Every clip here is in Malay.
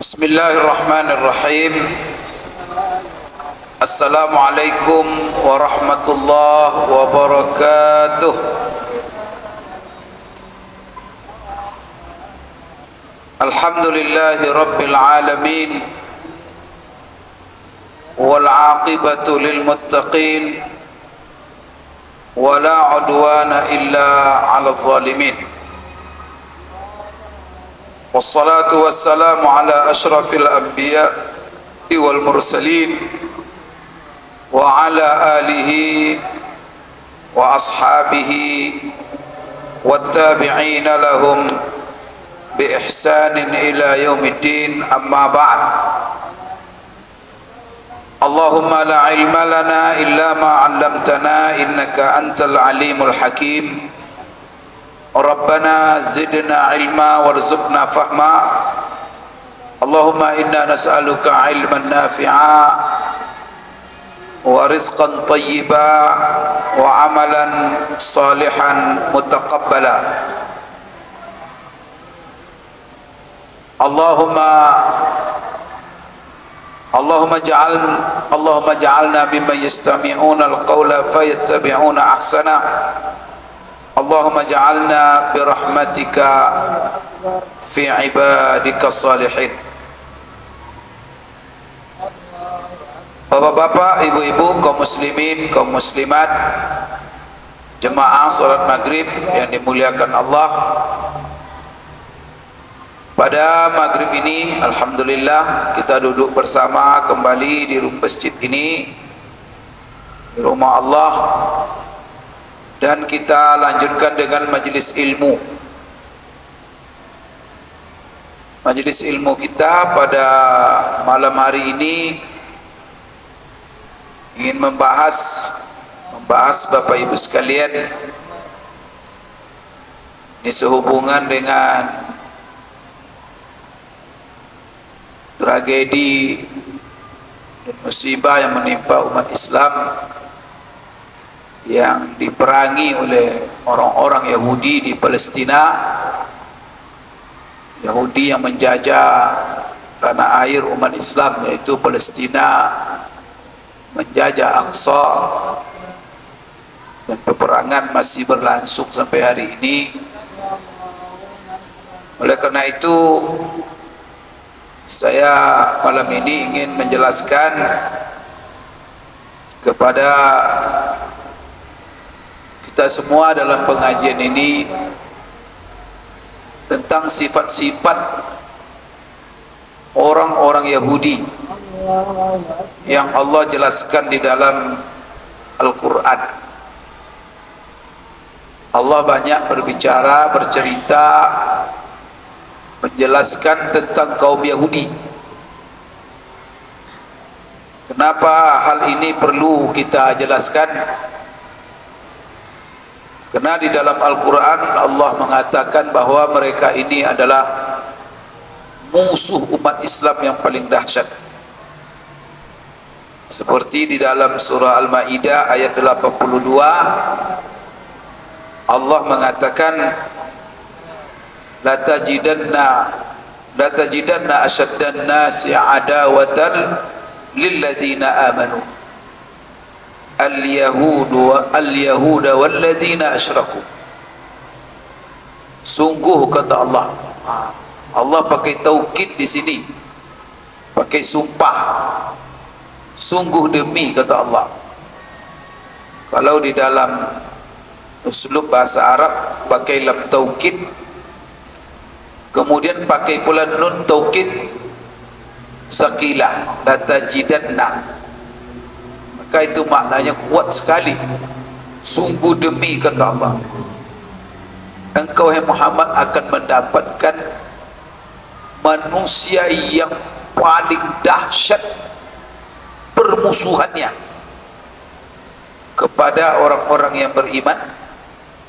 Bismillahirrahmanirrahim. Assalamualaikum warahmatullahi wabarakatuh. Alhamdulillahi rabbil alamin, wal aqibatu lil muttaqin, wala udwana illa 'alal zalimin. Wassalatu wassalamu ala ashrafil anbiya'i wal mursalin wa ala alihi wa ashabihi wattabi'ina lahum bi ihsanin ila yaumiddin, amma ba'd. Allahumma la ilma lana illa ma 'allamtana innaka antal alimul hakim. Rabbana zidna ilma warzuqna fahma. Allahumma inna nas'aluka ilman nafi'a wa rizqan tayyiba wa amalan salihan mutaqabbala. Allahumma ja'alna mimman yastami'una al-qawla fayattabi'una ahsana. Allahumma ja'alna birahmatika fi ibadika salihin. Bapak-bapak, ibu-ibu, kaum muslimin, kaum muslimat, jemaah salat maghrib yang dimuliakan Allah. Pada maghrib ini, alhamdulillah, kita duduk bersama kembali di masjid ini, di rumah Allah, dan kita lanjutkan dengan majlis ilmu. Majlis ilmu kita pada malam hari ini ingin membahas Bapak Ibu sekalian, ini sehubungan dengan tragedi dan musibah yang menimpa umat Islam yang diperangi oleh orang-orang Yahudi di Palestina. Yahudi yang menjajah tanah air umat Islam, yaitu Palestina, menjajah Aqsa, dan peperangan masih berlangsung sampai hari ini. Oleh karena itu, saya malam ini ingin menjelaskan kepada kita semua dalam pengajian ini tentang sifat-sifat orang-orang Yahudi yang Allah jelaskan di dalam Al-Quran. Allah banyak berbicara, bercerita, menjelaskan tentang kaum Yahudi. Kenapa hal ini perlu kita jelaskan? Karena di dalam Al-Quran Allah mengatakan bahwa mereka ini adalah musuh umat Islam yang paling dahsyat. Seperti di dalam surah Al-Ma'idah ayat 82, Allah mengatakan, La tajidanna asyaddan nasi adawatan lilladzina amanu al-yahuda walladzina asyraku. Sungguh, kata Allah, Allah pakai taukid di sini, pakai sumpah, sungguh demi, kata Allah. Kalau di dalam uslub bahasa Arab pakai lam taukid, kemudian pakai pula nun taukid saqilah, la tajidanna, maka itu maknanya kuat sekali. Sungguh demi, kata Allah, engkau, hai Muhammad, akan mendapatkan manusia yang paling dahsyat permusuhannya kepada orang-orang yang beriman,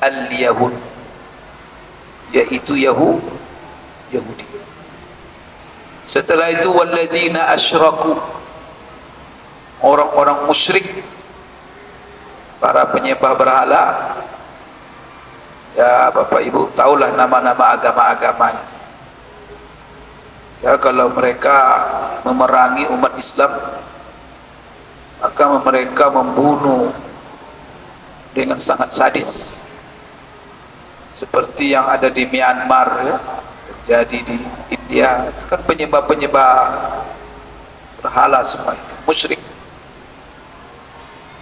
al-Yahud, yaitu Yahudi. Setelah itu walladzina asyraku, orang-orang musyrik, para penyembah berhala. Ya Bapak Ibu tahulah nama-nama agama-agamanya. Ya, kalau mereka memerangi umat Islam, maka mereka membunuh dengan sangat sadis, seperti yang ada di Myanmar, ya, terjadi di India. Itu kan penyembah-penyembah berhala semua itu, musyrik.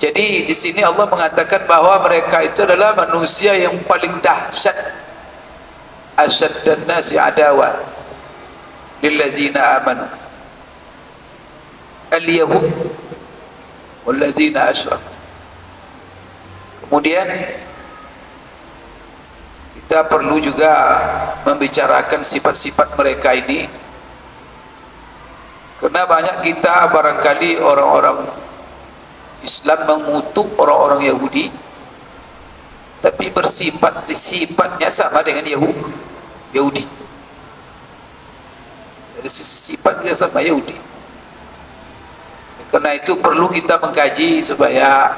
Jadi di sini Allah mengatakan bahwa mereka itu adalah manusia yang paling dahsyat, asyaddan nasi adawa lilladzina amanu al-yahud walladzina asyraku. Kemudian kita perlu juga membicarakan sifat-sifat mereka ini, karena banyak kita barangkali orang-orang Islam mengutuk orang-orang Yahudi, tapi sifatnya sama dengan Yahudi. Dari sisi sifatnya sama Yahudi. Karena itu perlu kita mengkaji supaya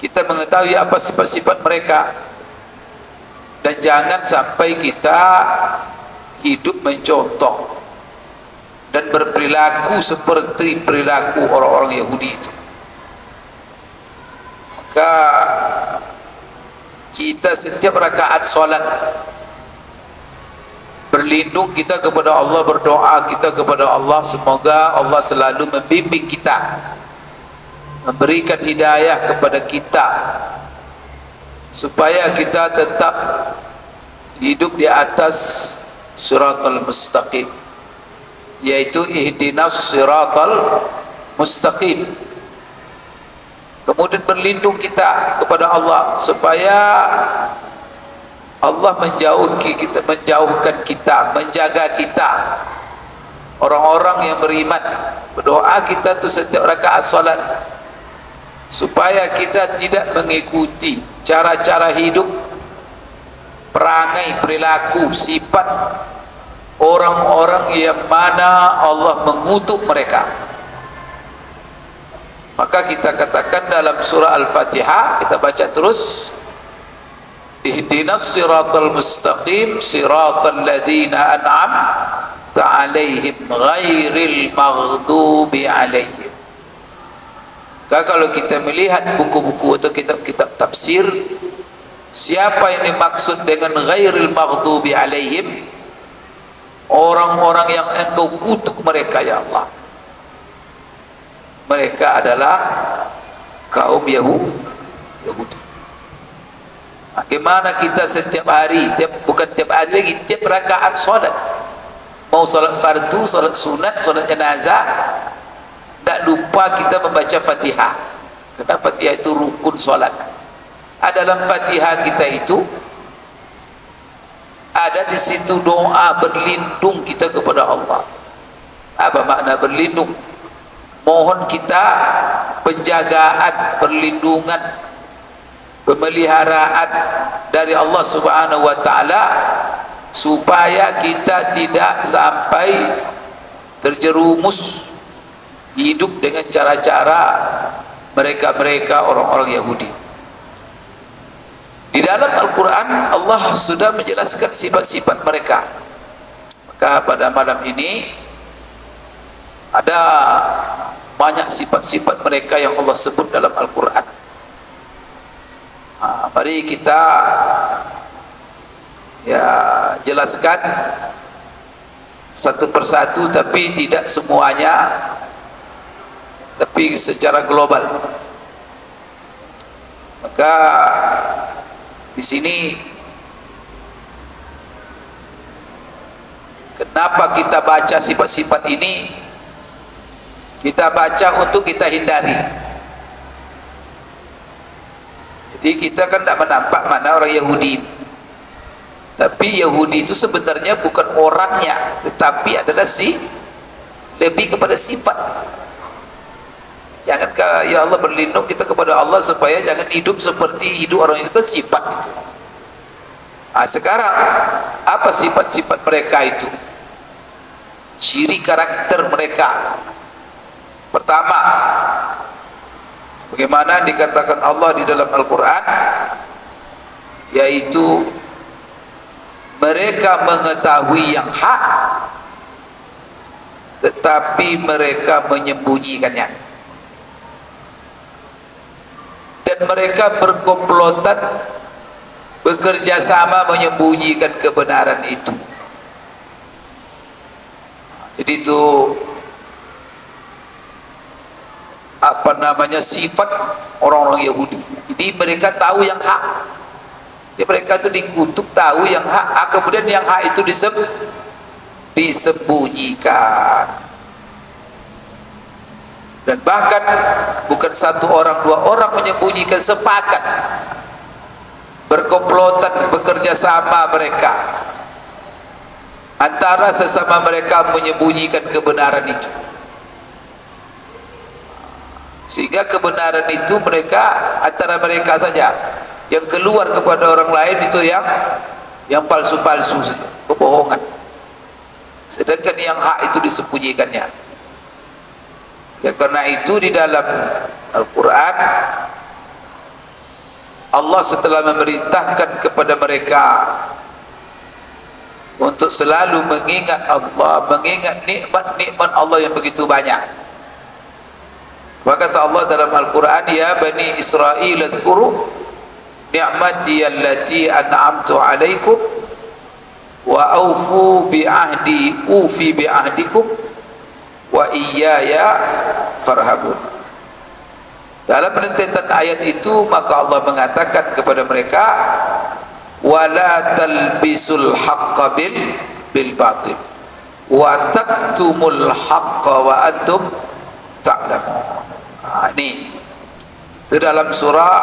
kita mengetahui apa sifat-sifat mereka, dan jangan sampai kita hidup mencontoh dan berperilaku seperti perilaku orang-orang Yahudi itu. Maka kita setiap rakaat solat berlindung kita kepada Allah, berdoa kita kepada Allah, semoga Allah selalu membimbing kita, memberikan hidayah kepada kita, supaya kita tetap hidup di atas siratal mustaqim, yaitu ihdinas siratal mustaqim. Kemudian berlindung kita kepada Allah supaya Allah menjauhkan kita, menjaga kita, orang-orang yang beriman. Berdoa kita tu setiap rakaat solat supaya kita tidak mengikuti cara-cara hidup, perangai, perilaku, sifat orang-orang yang mana Allah mengutuk mereka. Maka kita katakan dalam surah Al-Fatihah, kita baca terus, ihdinas siratal mustaqim siratal ladzina an'amta 'alaihim ghairil maghdubi 'alaihim. Kalau kita melihat buku-buku atau kitab-kitab tafsir, siapa yang dimaksud dengan ghairil maghdubi 'alaihim? Orang-orang yang engkau kutuk mereka, ya Allah. Mereka adalah kaum Yahudi. Bagaimana kita setiap hari, bukan tiap hari lagi, tiap rakaat solat, mau solat fardu, solat sunat, solat jenazah, tak lupa kita membaca Fatihah, karena Fatihah itu rukun solat. Dalam Fatihah kita itu ada di situ doa berlindung kita kepada Allah. Apa makna berlindung? Mohon kita penjagaan, perlindungan, pemeliharaan dari Allah Subhanahu wa taala, supaya kita tidak sampai terjerumus hidup dengan cara-cara mereka orang-orang Yahudi. Di dalam Al-Quran Allah sudah menjelaskan sifat-sifat mereka. Maka pada malam ini ada banyak sifat-sifat mereka yang Allah sebut dalam Al-Quran. Mari kita jelaskan satu persatu, tapi tidak semuanya, tapi secara global. Maka di sini kenapa kita baca sifat-sifat ini? Kita baca untuk kita hindari. Jadi kita kan tidak menampak mana orang Yahudi, tapi Yahudi itu sebenarnya bukan orangnya, tetapi adalah lebih kepada sifat. Jangan ya Allah berlindung kita kepada Allah supaya jangan hidup seperti hidup orang itu, kan sifat itu. Sekarang apa sifat-sifat mereka itu? Ciri karakter mereka. Pertama, sebagaimana dikatakan Allah di dalam Al-Quran, yaitu mereka mengetahui yang hak tetapi mereka menyembunyikannya, dan mereka berkomplotan, bekerja sama menyembunyikan kebenaran itu. Jadi itu apa namanya, sifat orang-orang Yahudi. Jadi mereka tahu yang hak. Jadi mereka itu dikutuk tahu yang hak, kemudian yang hak itu disembunyikan. Dan bahkan bukan satu orang, dua orang menyembunyikan, sepakat, berkomplotan, bekerja sama mereka antara sesama mereka menyembunyikan kebenaran itu, sehingga kebenaran itu mereka antara mereka saja, yang keluar kepada orang lain itu yang palsu-palsu, kebohongan, sedangkan yang hak itu disembunyikannya. Ya, karena itu di dalam Al-Quran Allah setelah memerintahkan kepada mereka untuk selalu mengingat Allah, mengingat nikmat-nikmat Allah yang begitu banyak. Maka kata Allah dalam Al-Quran, ya Bani Israel adhkuru ni'mati allati an'amtu alaikum wa awfu bi'ahdi ufi bi'ahdikum wa iyaya farhabun. Dalam rentetan ayat itu maka Allah mengatakan kepada mereka, wala talbisul haqqa bil batil wa taktumul haqqa wa antum ta'lamun. Ini itu dalam surah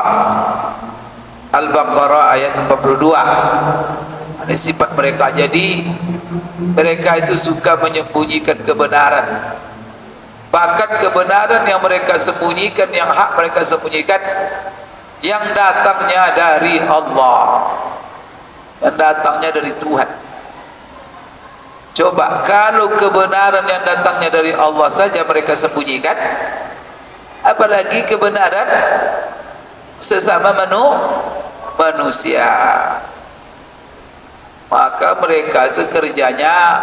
Al-Baqarah ayat 42. Ini sifat mereka. Jadi mereka itu suka menyembunyikan kebenaran, bahkan kebenaran yang mereka sembunyikan, yang hak mereka sembunyikan, yang datangnya dari Allah, yang datangnya dari Tuhan. Coba kalau kebenaran yang datangnya dari Allah saja mereka sembunyikan, apalagi kebenaran sesama manusia. Maka mereka itu kerjanya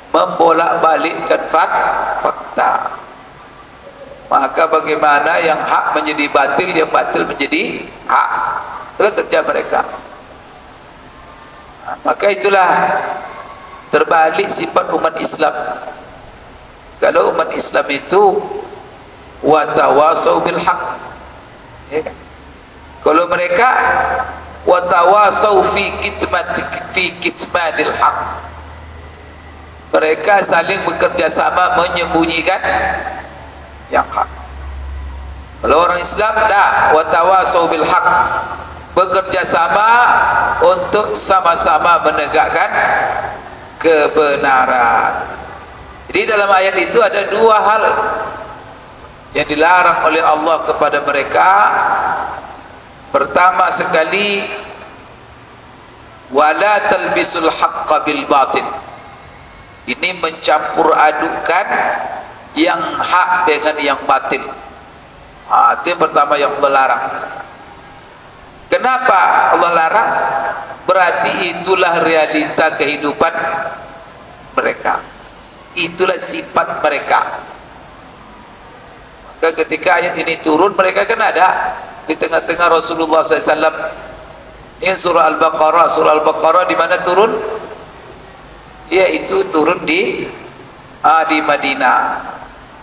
membolak-balikkan fakta. Maka bagaimana yang hak menjadi batil, yang batil menjadi hak, itulah kerja mereka. Maka itulah terbalik sifat umat Islam. Kalau umat Islam itu watawasau bil haq, ya kan? Kalau mereka watawasau fi kitmanil haq, mereka saling bekerja sama menyembunyikan yang hak. Kalau orang Islam dah watawasau bil haq, bekerja sama untuk sama-sama menegakkan kebenaran. Jadi dalam ayat itu ada dua hal yang dilarang oleh Allah kepada mereka. Pertama sekali, wala talbisul haqqa bil batil. Ini mencampur adukan yang hak dengan yang batil. Itu yang pertama yang Allah larang. Kenapa Allah larang? Berarti itulah realita kehidupan mereka, itulah sifat mereka. Maka ketika ayat ini turun, mereka kan ada di tengah-tengah Rasulullah SAW. Ini surah Al-Baqarah. Surah Al-Baqarah di mana turun? Yaitu turun di Madinah.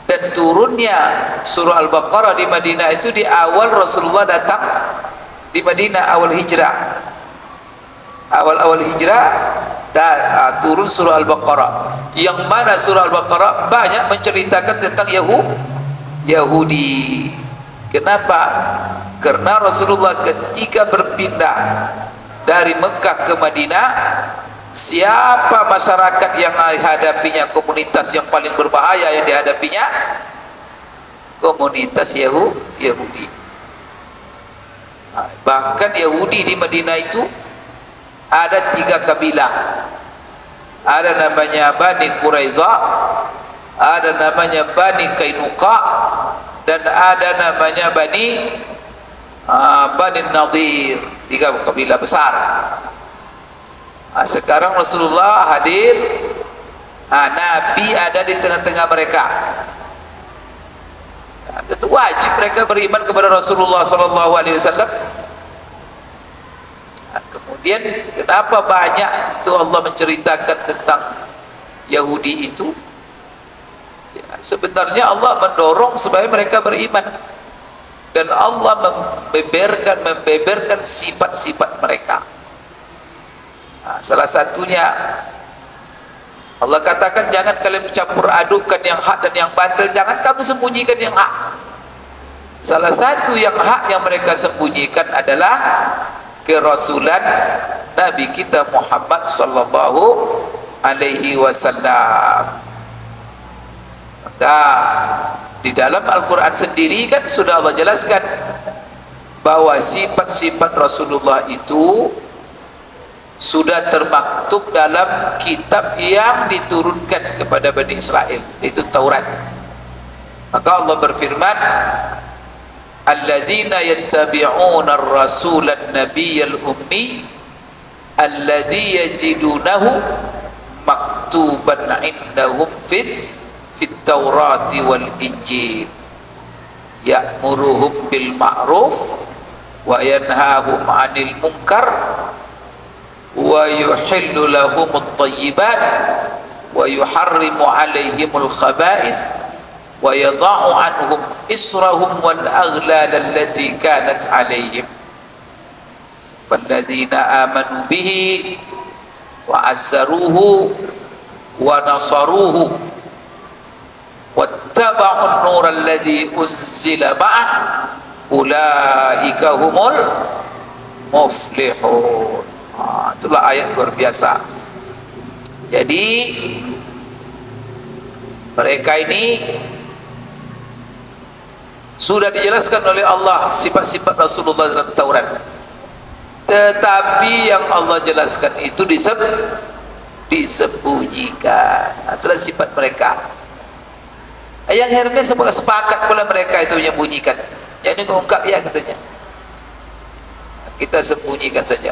Dan turunnya surah Al-Baqarah di Madinah itu di awal Rasulullah datang di Madinah, awal hijrah. Awal hijrah turun surah Al-Baqarah, yang mana surah Al-Baqarah banyak menceritakan tentang Yahudi. Kenapa? Karena Rasulullah ketika berpindah dari Mekah ke Madinah, siapa masyarakat yang dihadapinya, komunitas yang paling berbahaya yang dihadapinya? Komunitas Yahudi. Bahkan Yahudi di Madinah itu ada 3 kabilah. Ada namanya Bani Quraizah, ada namanya Bani Kainuqa, dan ada namanya Bani Nadir. 3 kabilah besar. Sekarang Rasulullah hadir Nabi ada di tengah-tengah mereka. Itu wajib mereka beriman kepada Rasulullah sallallahu alaihi wasallam. Kemudian kenapa banyak itu Allah menceritakan tentang Yahudi itu? Ya, sebenarnya Allah mendorong supaya mereka beriman, dan Allah membeberkan sifat-sifat mereka. Salah satunya Allah katakan, jangan kalian campur adukan yang hak dan yang batil, jangan kamu sembunyikan yang hak. Salah satu yang hak yang mereka sembunyikan adalah kerasulan Nabi kita Muhammad sallallahu alaihi wasallam. Maka di dalam Al-Quran sendiri kan sudah Allah jelaskan bahwa sifat-sifat Rasulullah itu sudah termaktub dalam kitab yang diturunkan kepada Bani Israel, itu Taurat. Maka Allah berfirman, alladzina yattabi'una ar-rasula an-nabiyyal ummi alladzi yajidunahu maktuban 'indahum fit Taurati wal Injil ya'muruhum bil ma'ruf wa yanhahum 'anil munkar wa yuhillu lahumut thayyibat wa yuharrimu 'alaihimul khaba'is wa yadha'u 'anhum israhum wal aghlal allati kanat 'alaihim falladzina amanu bihi wa 'azzaruhu wa nasaruhu wattaba'un nural ladzi unzila ma'ah ulaika humul muflihun. Itulah ayat luar biasa. Jadi mereka ini sudah dijelaskan oleh Allah sifat-sifat Rasulullah dalam Taurat, tetapi yang Allah jelaskan itu disembunyikan. Itulah sifat mereka. Yang akhirnya sepakat pula mereka itu menyembunyikan. Jadi kau ungkap ya katanya, kita sembunyikan saja.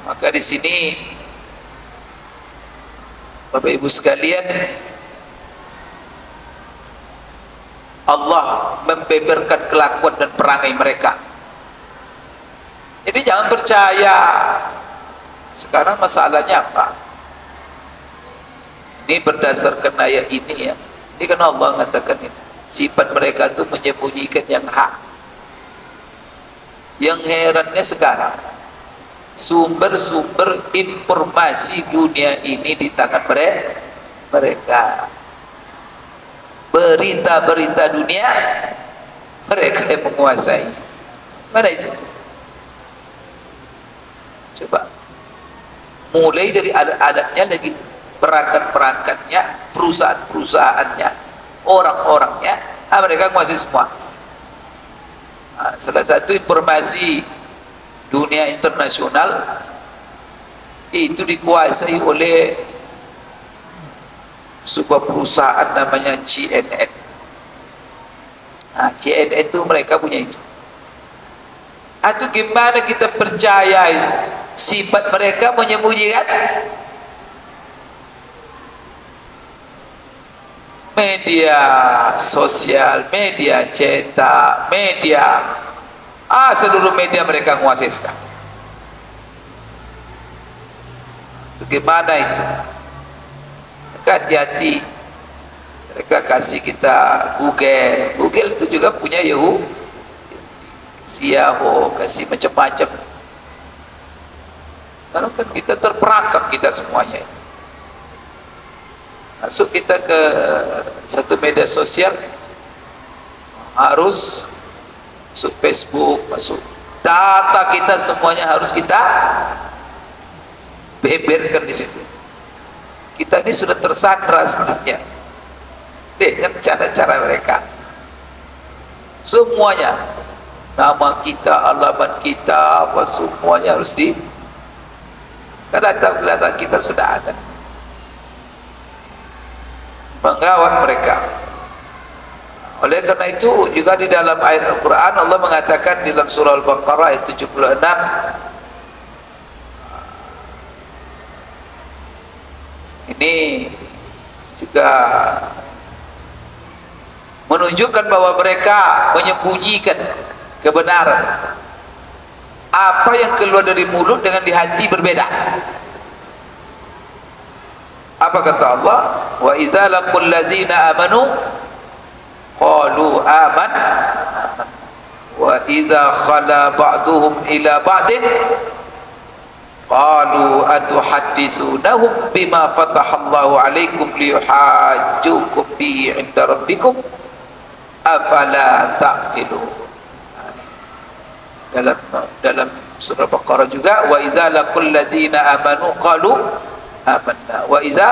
Maka di sini Bapak Ibu sekalian, Allah membeberkan kelakuan dan perangai mereka. Jadi jangan percaya. Sekarang masalahnya apa? Ini berdasarkan ayat ini ya. Ini kan Allah mengatakan ini, sifat mereka itu menyembunyikan yang hak. Yang herannya sekarang, sumber-sumber informasi dunia ini di tangan mereka. Berita-berita dunia mereka yang menguasai. Mana itu? Coba. Mulai dari adat-adatnya lagi, perangkat-perangkatnya, perusahaan-perusahaannya, orang-orangnya, mereka menguasai semua. Salah satu informasi dunia internasional itu dikuasai oleh sebuah perusahaan namanya CNN. CNN itu mereka punya itu. Itu gimana kita percaya sifat mereka menyembunyikan? Media sosial, media cetak, media, seluruh media mereka menguasai sekarang. Itu gimana itu? Maka hati-hati. Mereka kasih kita Google itu juga punya Yahoo, kasih Yahoo, kasih macam-macam. Karena kan kita terperangkap kita semuanya. Masuk kita ke satu media sosial, harus masuk Facebook, masuk data kita semuanya harus kita beberkan di situ. Kita ini sudah tersandra sebenarnya dengan cara-cara mereka. Semuanya, nama kita, alamat kita, apa semuanya harus di data kita sudah ada. Menggawat mereka. Oleh karena itu juga di dalam ayat Al-Quran Allah mengatakan di dalam surah Al-Baqarah ayat 76, Ini juga menunjukkan bahwa mereka menyembunyikan kebenaran. Apa yang keluar dari mulut dengan di hati berbeda. Apa kata Allah? Wa idza laqul ladzina amanu qalu amanna wa idza khala ba'duhum ila ba'din qalu atuhadditsunahum bima fatahallahu alaikum liyuhajjukum bihi 'inda rabbikum afala taqilun. Dalam surah Baqarah juga, wa idza laqul ladzina amanu qalu amanna wa idza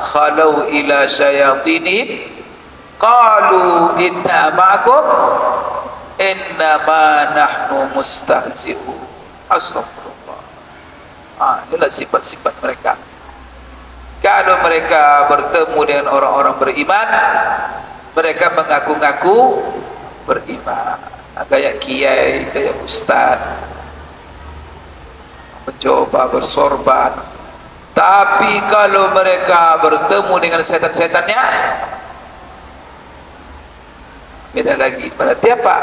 khalau ila syayatinihim qalu inna ma'akum innama nahnu mustahzi'un. Astagfirullah. Inilah sifat-sifat mereka. Kalau mereka bertemu dengan orang-orang beriman, mereka mengaku-ngaku beriman, gaya kiai, gaya ustaz, mencoba bersorban. Tapi kalau mereka bertemu dengan setan-setannya, beda lagi. Berarti apa?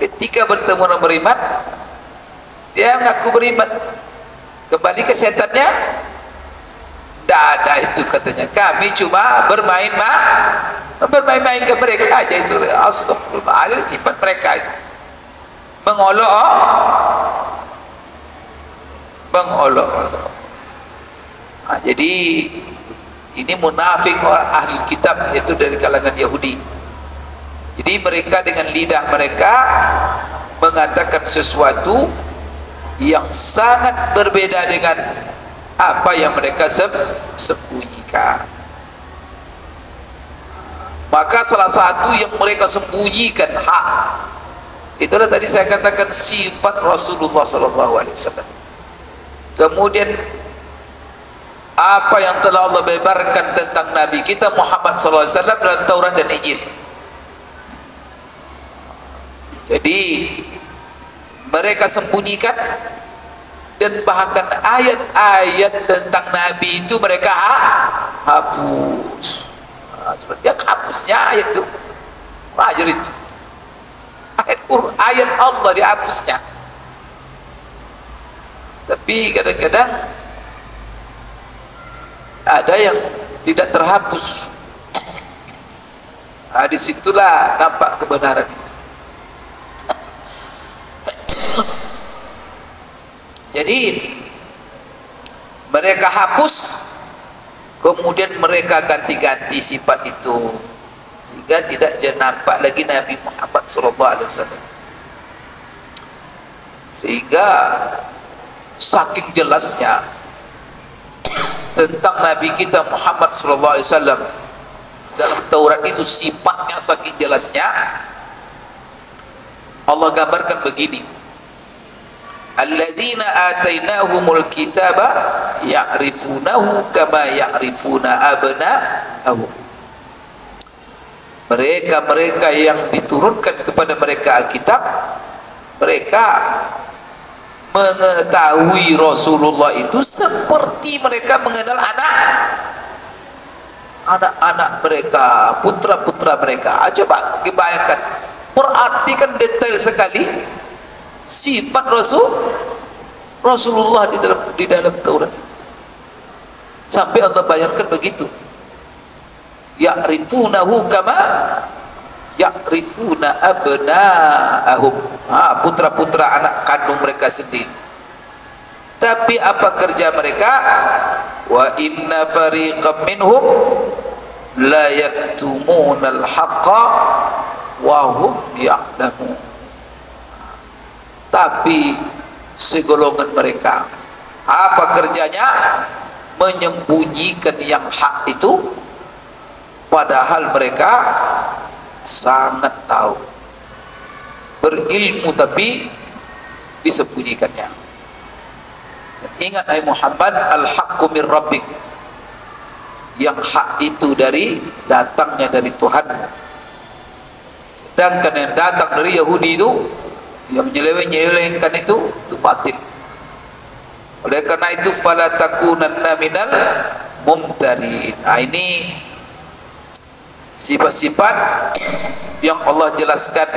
Ketika bertemu dengan beriman, dia ngaku beriman, kembali ke setannya, tidak ada itu katanya. Kami cuma bermain-main ke mereka aja itu. Astagfirullah. Ada sifat mereka itu. Mengolok-olok. Jadi ini munafik orang ahli kitab, yaitu dari kalangan Yahudi. Jadi mereka dengan lidah mereka mengatakan sesuatu yang sangat berbeda dengan apa yang mereka sembunyikan. Maka salah satu yang mereka sembunyikan hak, itulah tadi saya katakan sifat Rasulullah SAW. Kemudian apa yang telah Allah bebarkan tentang Nabi kita Muhammad SAW dalam Taurat dan Injil. Jadi mereka sembunyikan, dan bahkan ayat-ayat tentang Nabi itu mereka hapus. Dia hapusnya ayat itu, wajar itu. Ayat Allah dihapusnya. Tapi kadang-kadang ada yang tidak terhapus. Disitulah nampak kebenaran itu. Jadi mereka hapus, kemudian mereka ganti-ganti sifat itu, sehingga tidak nampak lagi Nabi Muhammad SAW. Sehingga saking jelasnya tentang Nabi kita Muhammad SAW dalam Taurat itu, sifatnya saking jelasnya, Allah gambarkan begini: alladzina atainahumul kitaba ya'rifunahu kama ya'rifuna abna'ahum. Mereka yang diturunkan kepada mereka Alkitab, mereka mengetahui Rasulullah itu seperti mereka mengenal anak-anak mereka, putra-putra mereka. Coba bayangkan, perhatikan detail sekali sifat Rasulullah di dalam Taurat itu. Sampai Allah bayangkan begitu. Ya'rifunahu kama ya'rifuna abna'ahum. Putra-putra anak kandung mereka sendiri. Tapi apa kerja mereka? Wa inna fariqam minhum la yaktumunal haqqa wa hum ya'lamun. Tapi segolongan mereka, apa kerjanya? Menyembunyikan yang hak itu, padahal mereka sangat tahu. Berilmu tapi disembunyikannya. Dan ingat hai Muhammad, al-haqqu min rabbik, yang hak itu datangnya dari Tuhan. Sedangkan yang datang dari Yahudi itu, yang menyeleweng-nyelewengkan itu batil. Oleh karena itu, fala takunanna minal mumtarin. Ini sifat-sifat yang Allah jelaskan.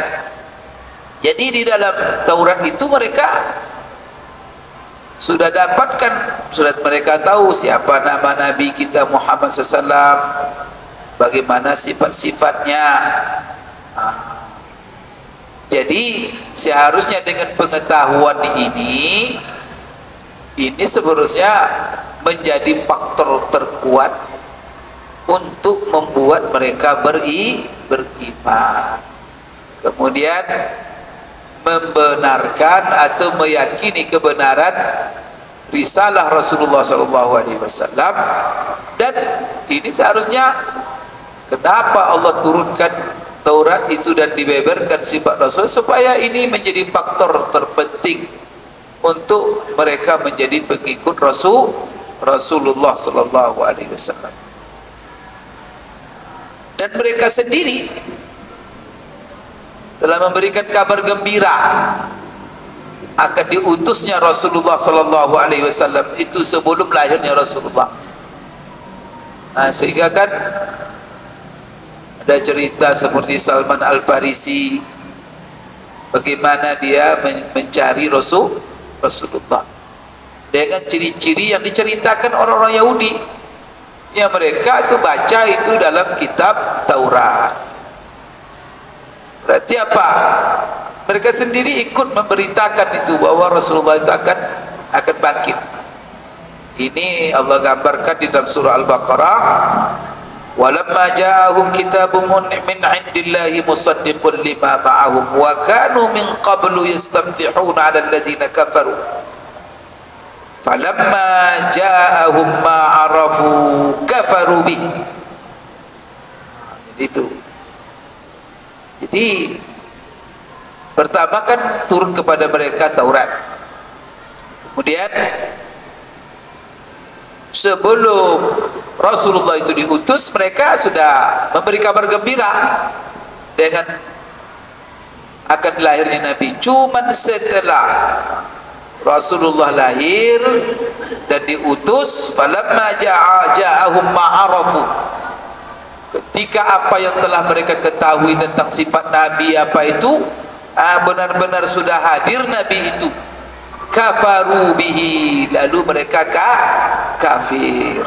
Jadi di dalam Taurat itu mereka sudah dapatkan, sudah mereka tahu siapa nama Nabi kita Muhammad SAW, bagaimana sifat-sifatnya. Jadi seharusnya dengan pengetahuan ini sebenarnya menjadi faktor terkuat untuk membuat mereka beriman, kemudian membenarkan atau meyakini kebenaran risalah Rasulullah SAW. Dan ini seharusnya kenapa Allah turunkan Taurat itu dan dibeberkan sifat Rasul, supaya ini menjadi faktor terpenting untuk mereka menjadi pengikut Rasulullah SAW. Dan mereka sendiri telah memberikan kabar gembira akan diutusnya Rasulullah SAW itu sebelum lahirnya Rasulullah. Sehingga kan ada cerita seperti Salman Al-Farisi, bagaimana dia mencari Rasulullah dengan ciri-ciri yang diceritakan orang-orang Yahudi yang mereka itu baca itu dalam kitab Taurat. Berarti apa? Mereka sendiri ikut memberitakan itu bahwa Rasulullah itu akan bangkit. Ini Allah gambarkan di dalam surah Al-Baqarah, walamma ja'ahum kitabun min 'indillahi musaddiqun lima ma'ahum wa kanu min qablu yastaftihuna 'ala allazina kafaru falamma ja'ahum ma 'arafu kafaru bih. Itu. Jadi pertama kan turun kepada mereka Taurat. Kemudian sebelum Rasulullah itu diutus, mereka sudah memberi kabar gembira dengan akan lahirnya Nabi. Cuman setelah Rasulullah lahir dan diutus, falamma ja'ahum ma'arafu, ketika apa yang telah mereka ketahui tentang sifat Nabi apa itu benar-benar sudah hadir Nabi itu, kafaru bihi, lalu mereka kafir.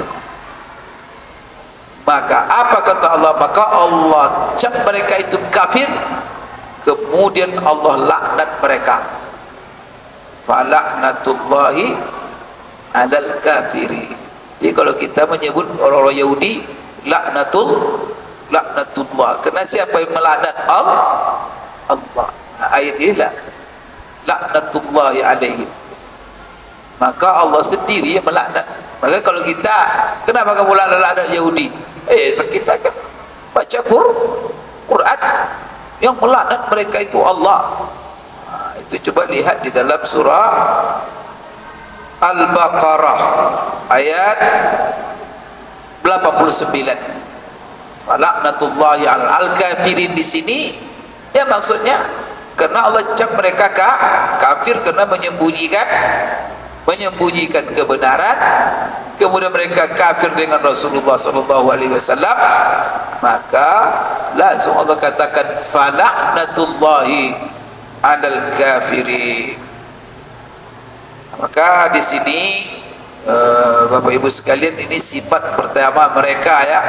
Maka apa kata Allah? Maka Allah cap mereka itu kafir, kemudian Allah laknat mereka. Falaknatullahi alal kafiri. Jadi kalau kita menyebut orang-orang Yahudi laknatullah, karena siapa yang melaknat Allah? Ayat ini laknatullahi alaihim. Maka Allah sendiri yang melaknat. Maka kalau kita, kenapa kamu laknat Yahudi? Kita kan baca Quran, yang melaknat mereka itu Allah. Itu coba lihat di dalam surah Al-Baqarah ayat 89. Falaknatullahi al-kafirin. Di sini ya maksudnya karena Allah cap mereka kafir karena menyembunyikan kebenaran, kemudian mereka kafir dengan Rasulullah SAW, maka langsung Allah katakan falaknatullahi alal kafirin. Maka di sini Bapak Ibu sekalian, ini sifat pertama mereka ya.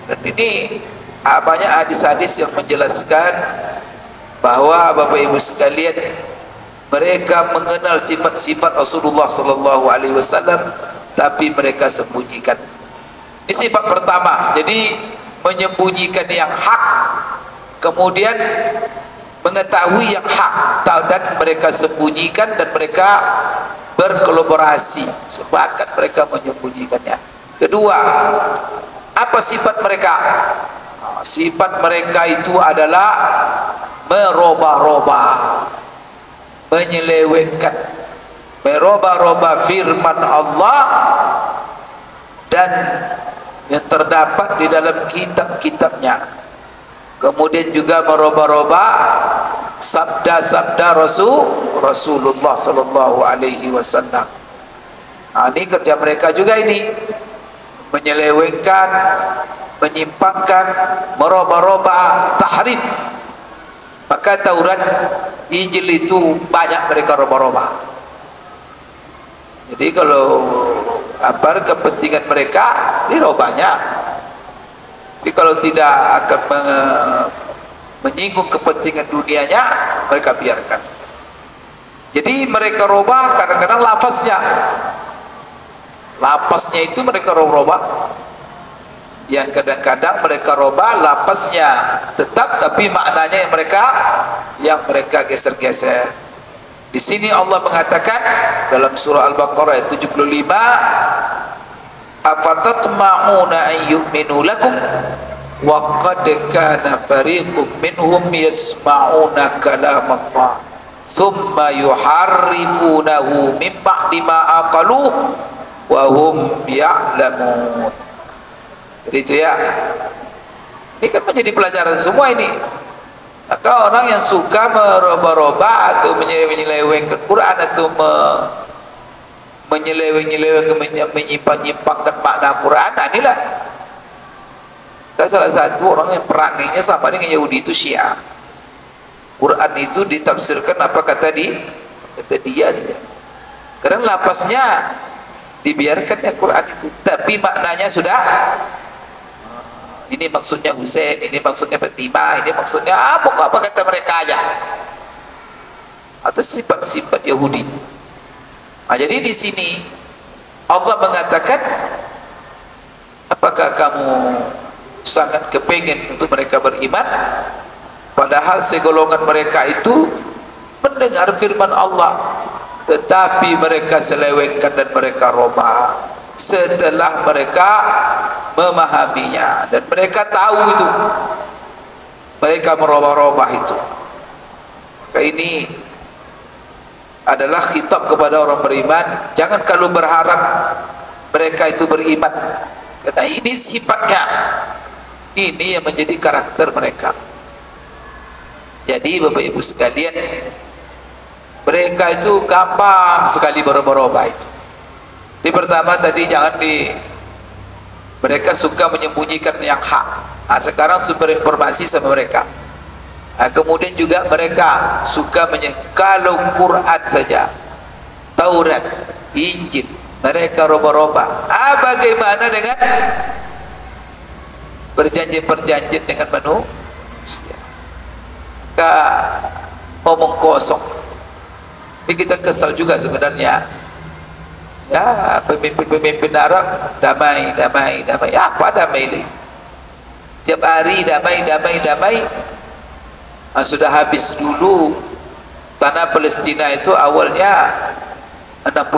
Dan ini banyak hadis-hadis yang menjelaskan bahwa Bapak Ibu sekalian, mereka mengenal sifat-sifat Rasulullah SAW, tapi mereka sembunyikan. Ini sifat pertama. Jadi menyembunyikan yang hak, kemudian mengetahui yang hak dan mereka sembunyikan, dan mereka berkolaborasi, sepakat mereka menyembunyikannya. Kedua, apa sifat mereka? Sifat mereka itu adalah merubah-rubah, menyelewengkan, merubah-rubah firman Allah dan yang terdapat di dalam kitab-kitabnya. Kemudian juga merubah-rubah sabda-sabda Rasulullah SAW. Ini kerja mereka juga ini, menyelewengkan, menyimpangkan, merubah-rubah, tahrif. Maka Taurat, Injil itu banyak mereka rubah-rubah. Jadi kalau apa kepentingan mereka dirubahnya, tapi kalau tidak akan menyinggung kepentingan dunianya, mereka biarkan. Jadi mereka rubah kadang-kadang lafaznya itu mereka rubah. Yang kadang-kadang mereka rubah lafaznya tetap, tapi maknanya yang mereka geser-geser. Di sini Allah mengatakan dalam surah Al-Baqarah ayat 75, afatatma'una an yu'minu lakum wa qad kana fariqum minhum yasma'una kalam Allah thumma yuharrifunahu min ba'di ma aqaluhu wa hum ya'lamun. Jadi itu ya, ini kan menjadi pelajaran semua ini. Maka orang yang suka merubah-rubah atau menyelewengkan Quran atau menyimpang-nyimpangkan makna Quran, inilah salah satu orang yang peranginya sama dengan Yahudi itu Syiah. Quran itu ditafsirkan apa kata dia saja. Karena lapasnya dibiarkan ya Quran itu, tapi maknanya sudah, ini maksudnya Husain, ini maksudnya Fatimah, ini maksudnya apa kata mereka aja, atau sifat-sifat Yahudi. Jadi di sini Allah mengatakan, apakah kamu sangat kepingin untuk mereka beriman, padahal segolongan mereka itu mendengar firman Allah, tetapi mereka selewengkan dan mereka robah setelah mereka memahaminya, dan mereka tahu itu, mereka merubah-rubah itu. Maka ini adalah khitab kepada orang beriman. Jangan kalau berharap mereka itu beriman, karena ini sifatnya, ini yang menjadi karakter mereka. Jadi Bapak Ibu sekalian, mereka itu gampang sekali berubah-ubah itu. Di pertama tadi mereka suka menyembunyikan yang hak. Sekarang sumber informasi sama mereka. Kemudian juga mereka suka kalau Quran saja, Taurat, Injil, mereka robah-robah. Bagaimana dengan perjanjian-perjanjian dengan manusia? Ngomong kosong. Ini kita kesal juga sebenarnya. Ya, pemimpin-pemimpin Arab damai. Apa damai ini? Tiap hari damai. Sudah habis dulu. Tanah Palestina itu awalnya 60%.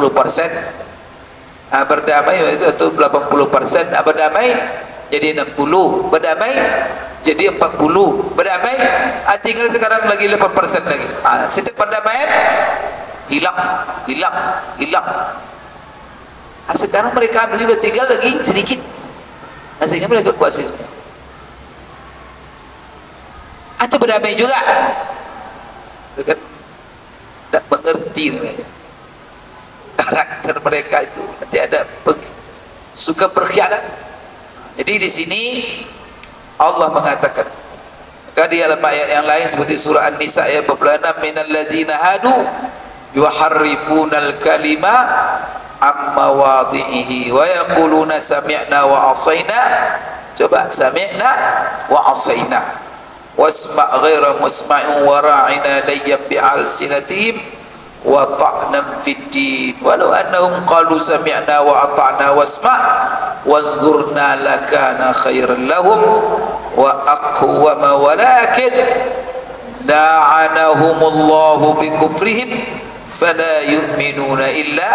Berdamai itu 80%. Berdamai jadi 60. Berdamai jadi 40. Berdamai tinggal sekarang lagi 8% lagi. Setiap perdamaian hilang. Sekarang mereka ambil juga, tinggal lagi sedikit, sehingga mereka kuasai. Berdamai juga, itu kan tidak mengerti namanya. Karakter mereka itu nanti ada suka berkhianat. Jadi di sini Allah mengatakan, maka di dalam ayat yang lain seperti surah An-Nisa ayat 46, minal ladzina hadu yuharrifunal kalima amma wadhihi wa yaquluna sami'na wa asayna. Coba, sami'na wa asayna wasma' ghaira musma'in wa ra'ina layyan bi'alsinatihim wa ta'nam fid din walau annahum qalu sami'na wa ata'na wasma' wanzurna lakana khairan lahum wa aqwama walakin la'anahumullahu bikufrihim fala yu'minuna illa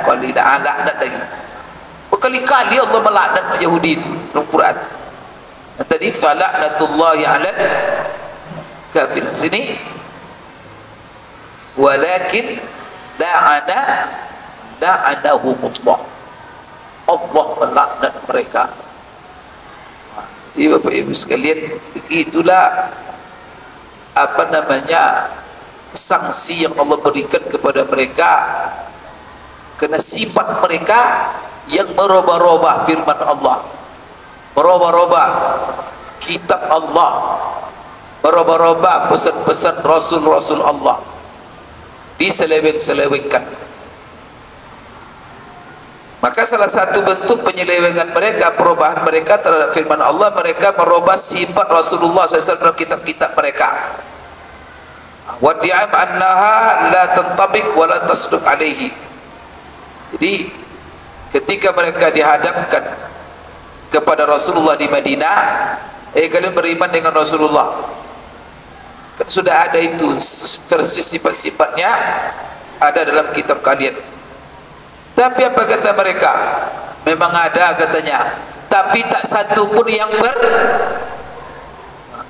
qalila. Laknat lagi. Berkali-kali Allah melaknat Yahudi itu dalam Quran. Tadi fala'natullahi 'alal kafirin. Sini walakin la'anahumullah. Allah melaknat mereka. Jadi Bapak Ibu sekalian, itulah sanksi yang Allah berikan kepada mereka Kerana sifat mereka yang merubah-rubah firman Allah, merubah-rubah kitab Allah, merubah-rubah pesan-pesan Rasul-Rasul Allah, diseleweng-selewengkan. Maka salah satu bentuk penyelewengan mereka, perubahan mereka terhadap firman Allah, mereka merubah sifat Rasulullah SAW dalam kitab-kitab mereka. Wadi'am annaha la tantabiq wa la tasduq alaihi. Jadi ketika mereka dihadapkan kepada Rasulullah di Madinah, kalian beriman dengan Rasulullah, kan sudah ada itu versi sifat-sifatnya ada dalam kitab kalian. Tapi apa kata mereka? Memang ada katanya, tapi tak satu pun yang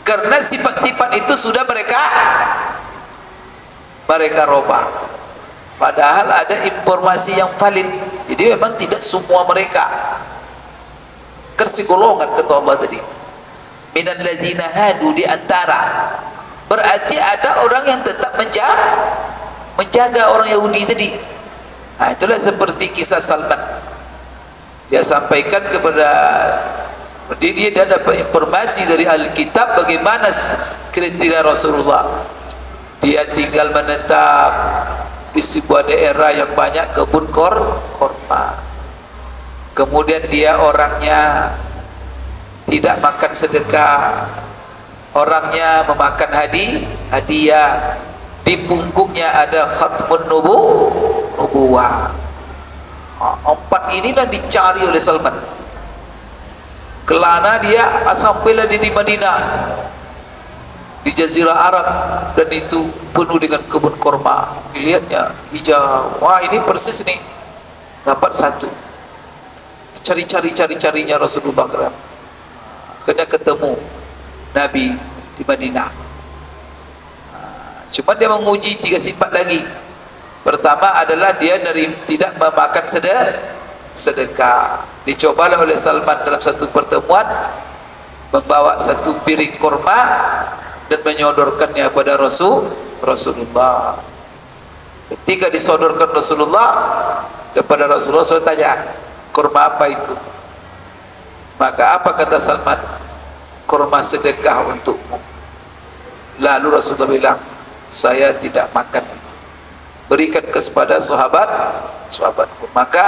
karena sifat-sifat itu sudah mereka robah. Padahal ada informasi yang valid. Jadi memang tidak semua mereka. Kersigolongan kata Allah tadi. Minal ladzina hadu, di antara. Berarti ada orang yang tetap menjaga orang Yahudi tadi. Nah, itulah seperti kisah Salman. Dia sampaikan kepada dia dapat informasi dari Alkitab bagaimana kriteria Rasulullah. Dia tinggal menetap di sebuah daerah yang banyak kebun korma. Kemudian dia orangnya tidak makan sedekah, orangnya memakan hadiah. Di punggungnya ada khatmun nubuwah. Empat inilah dicari oleh Salman. Kelana dia sampailah di Madinah, di Jazirah Arab, dan itu penuh dengan kebun korma. Dilihatnya hijau, wah ini persis nih, dapat satu. Cari-carinya Rasulullah kena ketemu Nabi di Madinah. Cuma dia menguji 3 sifat lagi. Pertama adalah dia tidak memakan sedekah. Dicobalah oleh Salman dalam satu pertemuan membawa satu piring korma dan menyodorkannya kepada Rasulullah. Ketika disodorkan Rasulullah kepada Rasulullah, saya tanya, korma apa itu? Maka apa kata Salman? Korma sedekah untukmu. Lalu Rasulullah bilang, saya tidak makan itu, berikan kepada sahabatku. Maka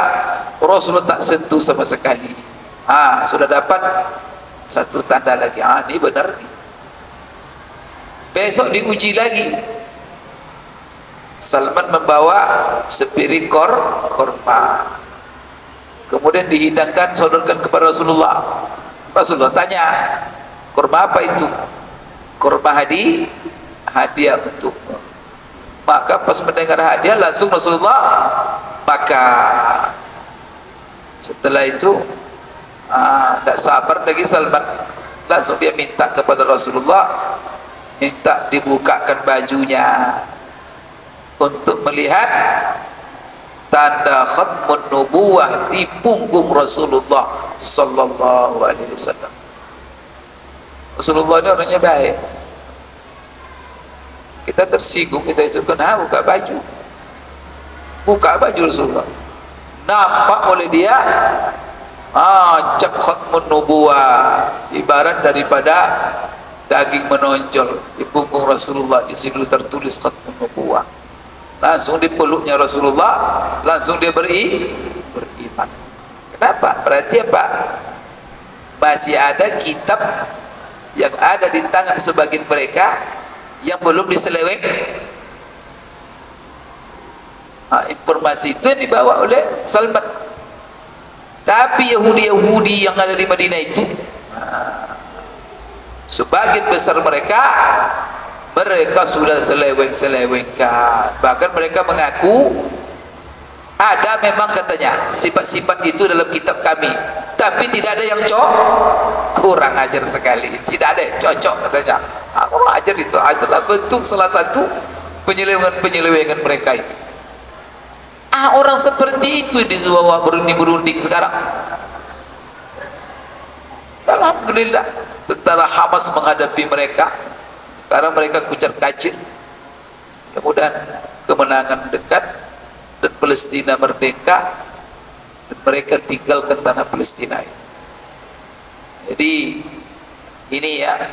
Rasulullah tak sentuh sama sekali. Sudah dapat satu tanda lagi, ini benar nih. Besok diuji lagi. Salman membawa sepiring korma, kemudian dihidangkan, sodorkan kepada Rasulullah. Rasulullah tanya, korma apa itu? Korma hadiah untukmu. Maka pas mendengar hadiah, langsung Rasulullah makan. Setelah itu tidak sabar lagi Salman, langsung dia minta kepada Rasulullah, minta dibukakan bajunya untuk melihat tanda khatmun nubuwah di punggung Rasulullah sallallahu alaihi wasallam. Rasulullah ini orangnya baik. Kita tersinggung, kita itu kena buka baju Rasulullah, nampak oleh dia cap khatmun nubuwah, ibarat daripada daging menonjol di punggung Rasulullah. Di situ tertulis khatmun nubuwah. Langsung dipeluknya Rasulullah, langsung dia beriman. Kenapa? Berarti apa? Masih ada kitab yang ada di tangan sebagian mereka yang belum diseleweng. Informasi itu yang dibawa oleh Salman. Tapi Yahudi-Yahudi yang ada di Madinah itu, sebagian besar mereka sudah seleweng-selewengkan. Bahkan mereka mengaku ada memang katanya sifat-sifat itu dalam kitab kami, tapi tidak ada yang kurang ajar sekali, tidak ada yang cocok katanya. Allah ajar itu adalah bentuk salah satu penyelewengan mereka itu. Orang seperti itu dibawa berunding sekarang. Alhamdulillah, tentara Hamas menghadapi mereka. Sekarang mereka kucar kacir. Mudah-mudahan kemenangan dekat dan Palestina merdeka dan mereka tinggalkan tanah Palestina itu. Jadi ini ya,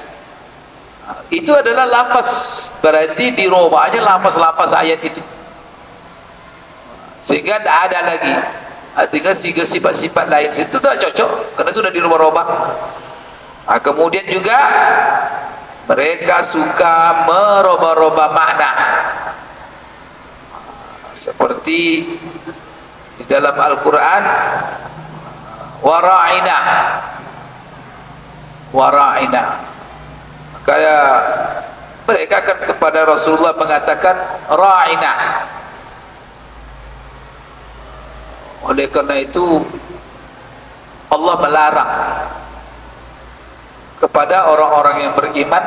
itu adalah lafaz, berarti dirubahnya lafaz-lafaz ayat itu sehingga tidak ada lagi. Artinya sifat-sifat lain itu tidak cocok karena sudah dirubah-rubah. Kemudian juga mereka suka merubah-rubah makna, seperti di dalam Al-Quran, wara'ina, wara'ina. Maka mereka akan kepada Rasulullah mengatakan ra'ina. Oleh karena itu Allah melarang kepada orang-orang yang beriman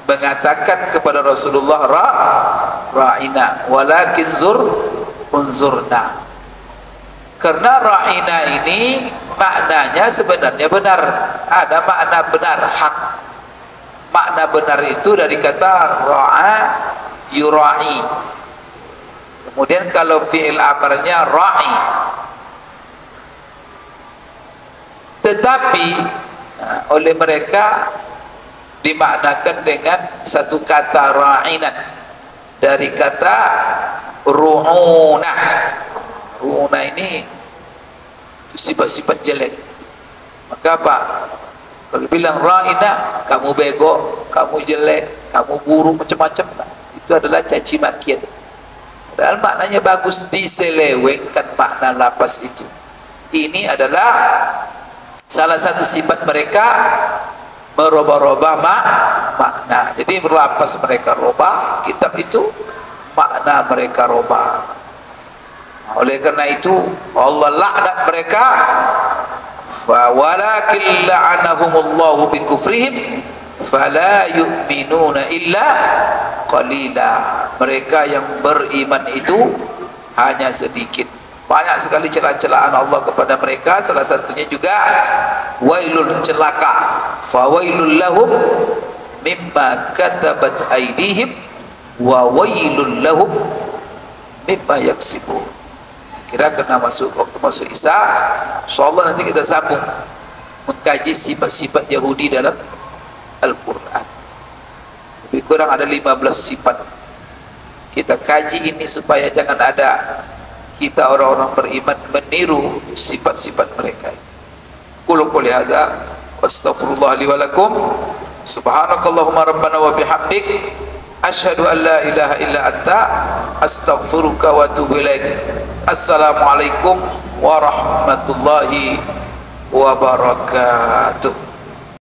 mengatakan kepada Rasulullah ra'ina walakin unzurna. Karena ra'ina ini maknanya sebenarnya benar, ada makna benar, hak. Makna benar itu dari kata ra'a yura'i. Kemudian kalau fi'il amarnya ra'i. Tetapi oleh mereka dimaknakan dengan satu kata ra'inan dari kata ru'una. Ru'una ini sifat-sifat jelek. Maka apa? Kalau bilang ra'ina, kamu bego, kamu jelek, kamu buruk, macam-macam, itu adalah caci makian. Padahal maknanya bagus, diselewengkan makna lapas itu. Ini adalah salah satu sifat mereka, merubah-rubah makna. Jadi lapas mereka rubah, kitab itu makna mereka rubah. Oleh karena itu Allah laknat mereka. Fa walakin la'anahumullahu bikufrihim fala yu'minuna illa qalila. Mereka yang beriman itu hanya sedikit. Banyak sekali celaan-celaan Allah kepada mereka. Salah satunya juga wailul, celaka, fa wailul lahum mimma katabat aydihim wa wailul lahum mimma yaksibun. Kira kena masuk waktu masuk Isya, insyaallah nanti kita sambung mengkaji sifat-sifat Yahudi dalam Al-Quran. Lebih kurang ada 15 sifat. Kita kaji ini supaya jangan ada kita orang-orang beriman meniru sifat-sifat mereka. Qul qouli hadza wastaghfirullah li wa lakum. Subhanakallahumma rabbana wa bihamdik asyhadu an la ilaha illa anta astaghfiruka wa atubu ilaik. Assalamualaikum warahmatullahi wabarakatuh.